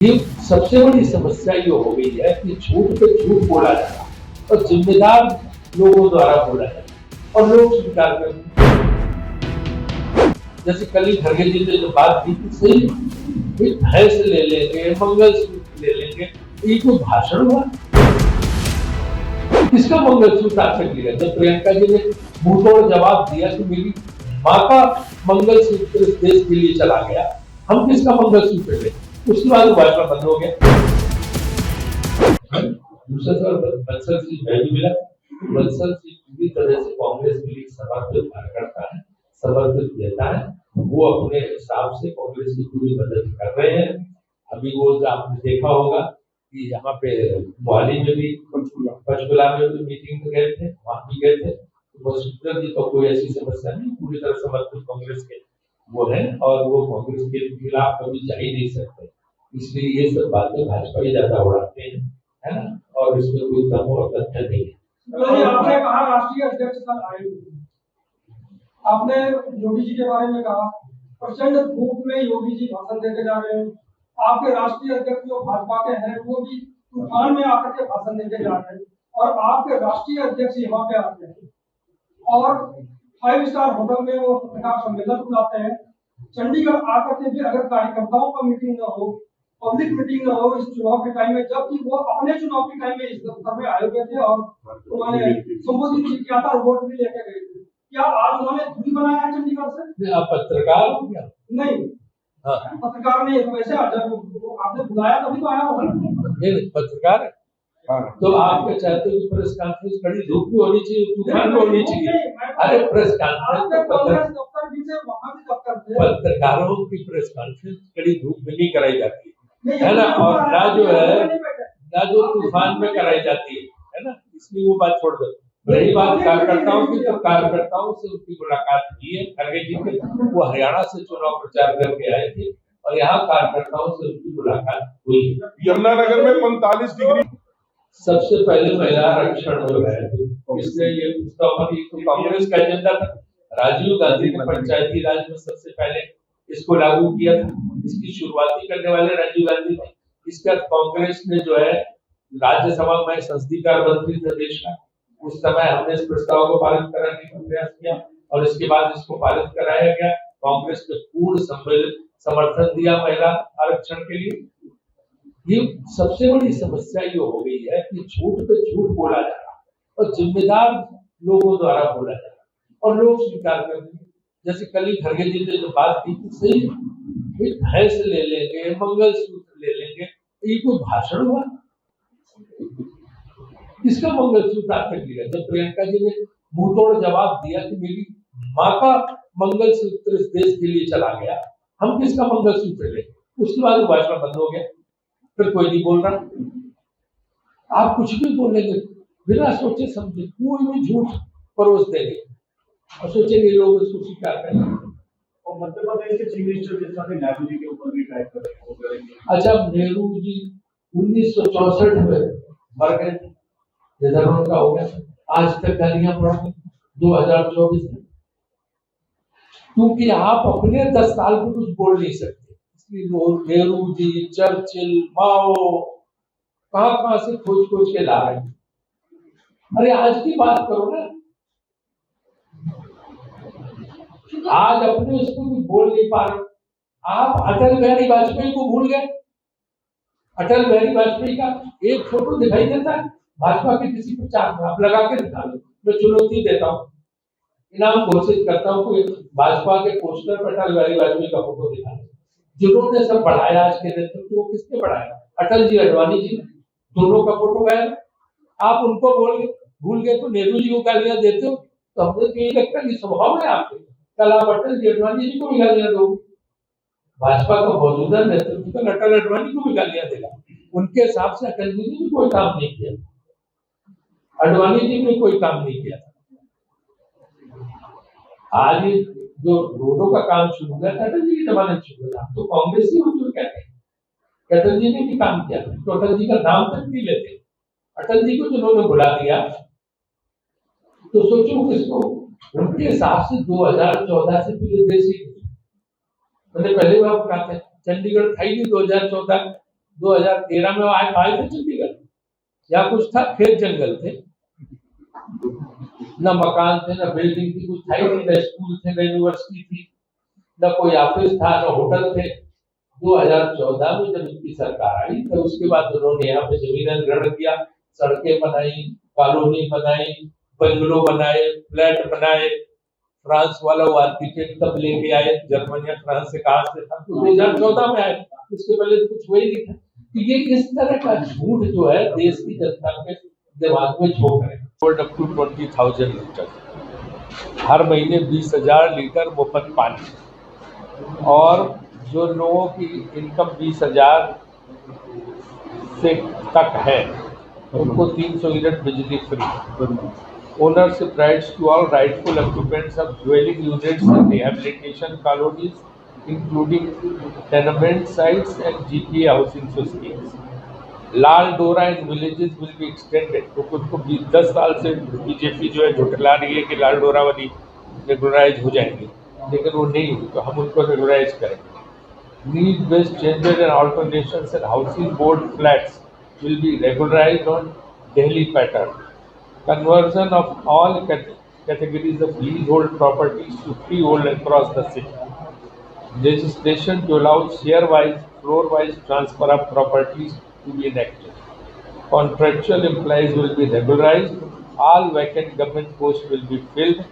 ये सबसे बड़ी समस्या ये हो गई है कि झूठ पे झूठ बोला जा रहा और जिम्मेदार लोगों द्वारा बोला जा रहा और लोग स्वीकार कर रहे हैं। जैसे कल ही खड़गे जी ने जो बात की थी सही, भैंस ले लेंगे, मंगलसूत्र ले लेंगे, ये कोई भाषण हुआ? किसका मंगलसूत्र आज तक लिया? जब प्रियंका जी ने मुंहतोड़ जवाब दिया कि मेरी माँ का मंगलसूत्र इस देश के लिए चला गया, हम किसका मंगलसूत्र ले? उसके बाद भाजपा बंद हो गया। दूसरा सवाल बंसल सिंह मैं भी मिला। बंसल सिंह पूरी तरह से कांग्रेस के लिए समर्पित करता है, समर्पित देता है। वो अपने हिसाब से कांग्रेस की पूरी मदद कर रहे हैं। अभी वो आपने देखा होगा कि यहाँ पे मोहाली में भी, पंचकुला में भी मीटिंग में गए थे, वहां भी गए थे। वसुंधरा जी तो कोई ऐसी समस्या नहीं, पूरी तरह समर्पित कांग्रेस के वो है और वो कांग्रेस के खिलाफ कभी जा ही नहीं सकते। इसलिए ये सब बातें भाजपा ही ज्यादा उड़ाते हैं, है ना, और इसमें कोई दम और तथ्य नहीं है। तो आपने कहा राष्ट्रीय अध्यक्ष कल आए, आपने योगी जी के बारे में कहा प्रचंड धूप में योगी जी भाषण देके जा रहे हैं। आपके राष्ट्रीय अध्यक्ष जो भाजपा के हैं वो भी तूफान में आकर के भाषण देके जा रहे हैं और आपके राष्ट्रीय अध्यक्ष यहाँ पे आते हैं और 5 स्टार होटल में वो पत्रकार सम्मेलन बुलाते हैं। चंडीगढ़ आकर के भी अगर कार्यकर्ताओं का मीटिंग न हो, पब्लिक मीटिंग न हो इस चुनाव के टाइम में, जबकि वो अपने चुनाव के टाइम में इस दफ्तर में आए हुए थे और उन्होंने संबोधित किया था और वोट भी लेके गए थे। क्या आज उन्होंने दूरी बनाया है चंडीगढ़ से? आप पत्रकार हो क्या? नहीं, पत्रकार नहीं है। वैसे आपने बुलाया तभी तो आया होगा। नहीं, पत्रकार है। तो आप क्या चाहते हो कि प्रेस कॉन्फ्रेंस कड़ी धूप में होनी चाहिए, तूफान में होनी चाहिए? अरे प्रेस कॉन्फ्रेंस पत्रकारों की प्रेस कॉन्फ्रेंस कड़ी धूप में नहीं कराई जाती है ना, और ना जो है ना जो तूफान में कराई जाती है ना, इसलिए वो बात छोड़ दो। रही बात कार्यकर्ताओं की, तो कार्यकर्ताओं से उनकी मुलाकात हुई है। खड़गे जी के वो हरियाणा से चुनाव प्रचार करके आए थे और यहाँ कार्यकर्ताओं से उनकी मुलाकात हुई। यमुनानगर में 45 डिग्री सबसे पहले महिला आरक्षण जो है, इसलिए ये तो कांग्रेस का एजेंडा था। राजीव गांधी ने पंचायती राज में सबसे पहले इसको लागू किया था। इसकी शुरुआती करने वाले राजीव गांधी थे। इसका कांग्रेस ने जो है राज्यसभा में संसदीय कार्य मंत्री थे देश का, उस समय हमने इस प्रस्ताव को पारित कराने का प्रयास किया और इसके बाद इसको पारित कराया गया। कांग्रेस ने पूर्ण समर्थन दिया महिला आरक्षण के लिए। ये सबसे बड़ी समस्या ये हो गई है कि झूठ पे झूठ बोला जा रहा और जिम्मेदार लोगों द्वारा बोला जा रहा और लोग स्वीकार कर रहे हैं। जैसे कल ही खड़गे जी ने जो बात की थी सही, भैंस ले लेंगे, मंगलसूत्र ले लेंगे, ये कोई भाषण हुआ? किसका मंगलसूत्र आज तक लिया? जब प्रियंका जी ने मुंहतोड़ जवाब दिया कि मेरी माँ का मंगलसूत्र इस देश के लिए चला गया, हम किसका मंगलसूत्र ले? उसके बाद भाजपा बंद हो गया, फिर कोई नहीं बोल रहा। आप कुछ भी बोलेंगे बिना सोचे समझे, कोई भी झूठ परोस देंगे और सोचेंगे लोग इसको स्वीकार करेंगे। और मध्य प्रदेश के चीफ मिनिस्टर के साथ नेहरू जी के ऊपर भी अटैक कर रहे हैं। अच्छा, नेहरू जी 1964 में मर गए, निधन उनका हो गया, आज तक गालियां पड़ रही 2024 में, क्योंकि आप अपने 10 साल में कुछ बोल नहीं सकते। इसलिए लोग नेहरू जी, चर्चिल, माओ कहां से खोज के ला रहे हैं। अरे आज की बात करो ना, आज अपने उसको भी बोल नहीं पा रहे। आप अटल बिहारी वाजपेयी को भूल गए। अटल बिहारी वाजपेयी का एक फोटो दिखाई देता है भाजपा के किसी प्रचार में? आप लगा के दिखा लो, मैं चुनौती देता हूँ, इनाम घोषित करता हूँ, कोई भाजपा के पोस्टर पर अटल बिहारी वाजपेयी का फोटो दिखा लो। जिन्होंने सब बढ़ाया आज के नेतृत्व, वो किसने बढ़ाया? अटल जी, अडवाणी जी, दोनों का फोटो गायब। आप उनको भूल गए तो नेहरू जी को गालियां देते हो, तो हमने तो ये लगता है स्वभाव है आपके, कल आप अटल जी, अडवाणी जी को भी गालियां दोगे। भाजपा का मौजूदा नेतृत्व तो अटल अडवाणी को भी गालियां देगा। उनके हिसाब से अटल जी ने भी कोई काम नहीं किया, अडवाणी जी ने कोई काम नहीं किया। आज जो रोडों का काम शुरू हुआ था अटल जी के जमाने में शुरू हुआ, तो कांग्रेस ही उनको कहते हैं अटल जी ने भी काम किया, तो अटल जी का नाम तक नहीं लेते। अटल जी को जिन्होंने बुला दिया तो सोचो किसको? उनके हिसाब से 2014 से पूरे देश ही, मैंने पहले भी आपको कहा था, चंडीगढ़ था ही नहीं 2014 2013 में आए थे चंडीगढ़, यहाँ कुछ था, खेत जंगल थे, न मकान थे, न बिल्डिंग थी, कुछ था ही नहीं, न स्कूल थे, न यूनिवर्सिटी थी, न कोई ऑफिस था, न होटल थे। 2014 में जब इनकी सरकार आई तो उसके बाद उन्होंने यहाँ पे जमीन ग्रहण किया, सड़कें बनाई, कॉलोनी बनाई, बंगलो बनाए, फ्लैट बनाए। फ्रांस वाला वो आर्किटेक्ट तब लेके आए, जर्मनी या फ्रांस से कहा से था, तो 2014 में आए, उसके पहले तो कुछ हुआ ही नहीं था। तो ये इस तरह का झूठ जो है देश की जनता के दिमाग में झोंक रहे हैं। अप टू 20,000 लीटर, हर महीने 20,000 लीटर मुफ्त पानी, और जो लोगों की इनकम 20,000 से तक है उनको 300 यूनिट बिजली free. Ownership rights to all rightful occupants of dwelling units and rehabilitation colonies, including tenement sites and GPA housing schemes. लाल डोरा in villages will be extended. तो कुछ को 10 साल से बीजेपी जो है झुठला रही है कि लाल डोरा वाली रेगुलराइज हो जाएंगी, लेकिन वो नहीं हुई, तो हम उनको रेगुलराइज करेंगे। Need based changes and alternations in housing board flats will be regularised on Delhi pattern. Conversion of all categories of leasehold properties to freehold across the city. Legislation to allow share-wise, floor-wise transfer of properties to be enacted. Contractual employees will be regularized. All vacant government posts will be filled.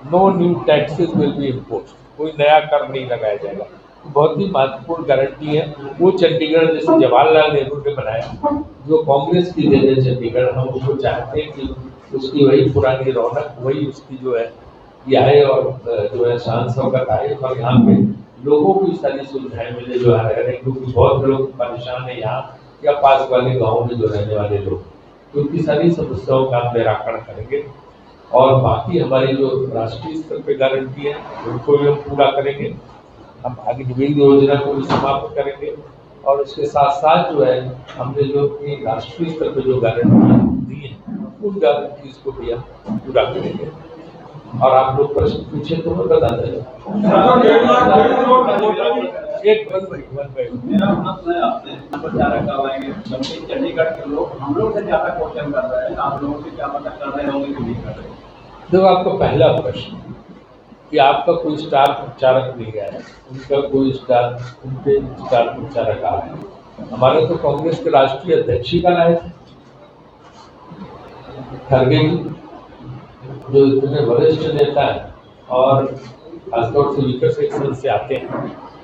No new taxes will be imposed. कोई नया कर नहीं लगाया जाएगा। बहुत ही महत्वपूर्ण guarantee है। वो चंडीगढ़ जैसे जवाहरलाल नेहरू ने बनाया, जो कांग्रेस की देन है चंडीगढ़, हम उसको चाहते हैं कि उसकी वही पुरानी रौनक, वही उसकी जो है ये आए, और जो है शान शौकत आए, और यहाँ पे लोगों को सारी सुविधाएं मिले जो आ रहे हैं, क्योंकि बहुत लोग परेशान है यहाँ या पास वाले गाँव में जो रहने वाले लोग, तो उनकी सारी समस्याओं का हम निराकरण करेंगे। और बाकी हमारी जो राष्ट्रीय स्तर पे गारंटी है उनको भी हम पूरा करेंगे। हम अग्निवीर योजना को भी समाप्त करेंगे, और उसके साथ साथ जो है हमने जो अपनी राष्ट्रीय स्तर पर जो गारंटी दी है उन गारंटीज को भी हम पूरा करेंगे। और आप लोग प्रश्न पूछे तो मैं बता दें। एक मेरा प्रश्न है, आपने प्रचारक करवाएंगे, जबकि चंडीगढ़ के लोग हम लोग से ज्यादा क्वेश्चन कर रहे हैं, आप लोगों से क्या पता कर रहे होंगे कि नहीं कर रहे। देखो, आपका पहला प्रश्न कि आपका कोई स्टार प्रचारक नहीं आया, उनका कोई उनके स्टार प्रचारक आया है। हमारे तो कांग्रेस के राष्ट्रीय अध्यक्ष ही का आए थे, खड़गे जी, जो इतने वरिष्ठ नेता है और खासतौर से विकास सेक्शन से आते हैं,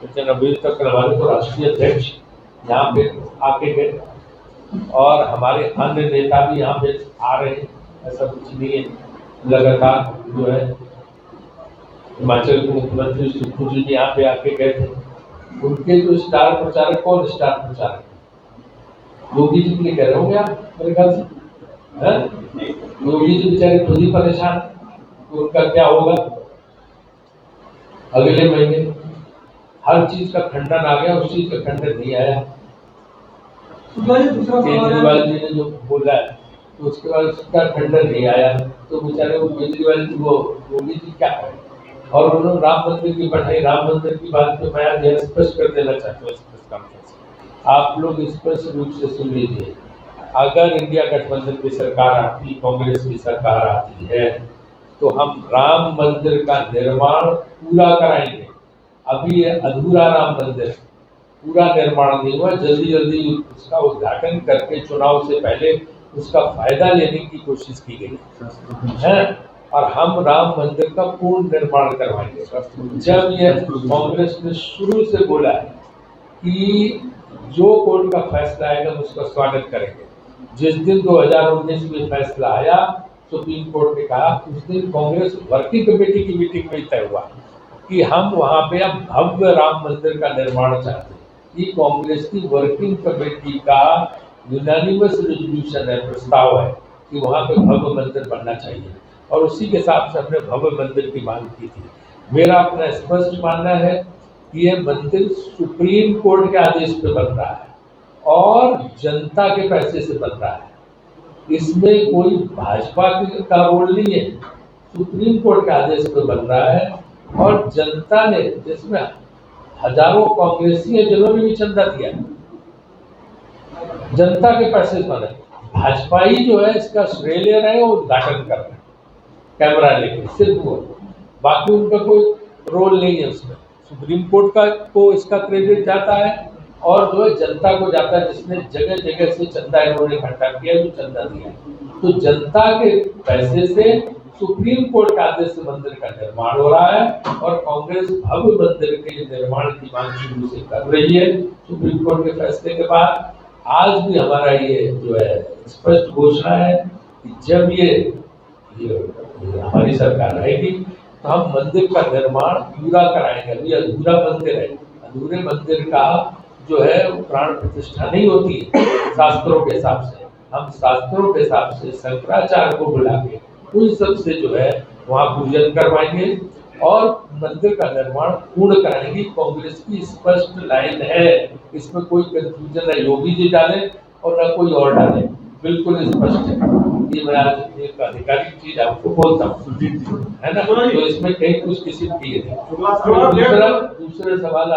लेकिन अभी तक हमारे तो राष्ट्रीय अध्यक्ष यहाँ पे आके गए, और हमारे अन्य नेता भी यहाँ पे आ रहे हैं, ऐसा कुछ नहीं है। लगातार जो है हिमाचल के मुख्यमंत्री सुखू जी यहाँ पे आके गए थे। उनके जो स्टार प्रचारक, कौन स्टार प्रचारक? योगी जी के लिए कह रहे होंगे आप मेरे ख्याल से, है? योगी जी बेचारे खुद ही परेशान, तो उनका क्या होगा? अगले महीने हर चीज का खंडन आ गया, उस चीज का खंडन नहीं आया। केजरीवाल जी ने जो बोला है तो उसके बाद उसका खंडन नहीं आया, तो बेचारे वो केजरीवाल जी, वो योगी जी क्या करें? और उन्होंने राम मंदिर की बढ़ाई, राम मंदिर की बात पे मैं आज स्पष्ट कर देना चाहता हूँ, आप लोग स्पष्ट रूप से सुन लीजिए। अगर इंडिया गठबंधन की सरकार आती, कांग्रेस की सरकार आती है, तो हम राम मंदिर का निर्माण पूरा कराएंगे। अभी ये अधूरा राम मंदिर पूरा निर्माण नहीं हुआ, जल्दी जल्दी उसका उद्घाटन करके चुनाव से पहले उसका फायदा लेने की कोशिश की गई है, और हम राम मंदिर का पूर्ण निर्माण करवाएंगे। जब ये कांग्रेस ने शुरू से बोला है कि जो कोर्ट का फैसला आएगा हम उसका स्वागत करेंगे, जिस दिन 2019 में फैसला आया सुप्रीम कोर्ट ने कहा, उस दिन कांग्रेस वर्किंग कमेटी की मीटिंग में तय हुआ कि हम वहां पे अब भव्य राम मंदिर का निर्माण चाहते हैं। ये कांग्रेस की वर्किंग कमेटी का यूनानिमस रेजोल्यूशन है, प्रस्ताव है कि वहां पे भव्य मंदिर बनना चाहिए, और उसी के हिसाब से हमने भव्य मंदिर की मांग की थी। मेरा अपना स्पष्ट मानना है कि ये मंदिर सुप्रीम कोर्ट के आदेश पे बन रहा है और जनता के पैसे से बन रहा है, इसमें कोई भाजपा का रोल नहीं है, सुप्रीम कोर्ट के आदेश पे बन रहा है, और जनता ने, जिसमें हजारों कांग्रेसी हैं जिन्होंने भी चंदा दिया, जनता के पैसे से बने। भाजपा ही जो है इसका श्रेय ले रहे हैं और उद्घाटन कर रहे हैं कैमरा लेके, सिर्फ वो, बाकी उनका कोई रोल नहीं है उसमें। सुप्रीम कोर्ट का को इसका क्रेडिट जाता है और जो है जनता को जाता है, जिसने जगह जगह से चंदा इन्होंने इकट्ठा किया, जो चंदा दिया। तो जनता के पैसे से सुप्रीम कोर्ट के आदेश से मंदिर का निर्माण हो रहा है और कांग्रेस भव्य मंदिर के निर्माण की मांग शुरू से कर रही है। सुप्रीम कोर्ट के फैसले के बाद आज भी हमारा ये जो है स्पष्ट घोषणा है कि जब ये हमारी सरकार रहेगी तो हम मंदिर का निर्माण पूरा कराएंगे। अभी अधूरा मंदिर है, अधूरे मंदिर का जो है वो प्राण प्रतिष्ठा नहीं होती है शास्त्रों के हिसाब से। हम शास्त्रों के हिसाब से शंकराचार्य को बुला के उन सब से जो है वहाँ पूजन करवाएंगे और मंदिर का निर्माण पूर्ण कराएंगे। कांग्रेस की स्पष्ट लाइन है, इसमें कोई कंफ्यूजन है, योगी जी डाले और न कोई और डाले, बिल्कुल स्पष्ट है। ये मैं आज एक आधिकारिक चीज आपको बोलता हूँ, है ना, तो इसमें कहीं कुछ किसी की नहीं। दूसरा सवाल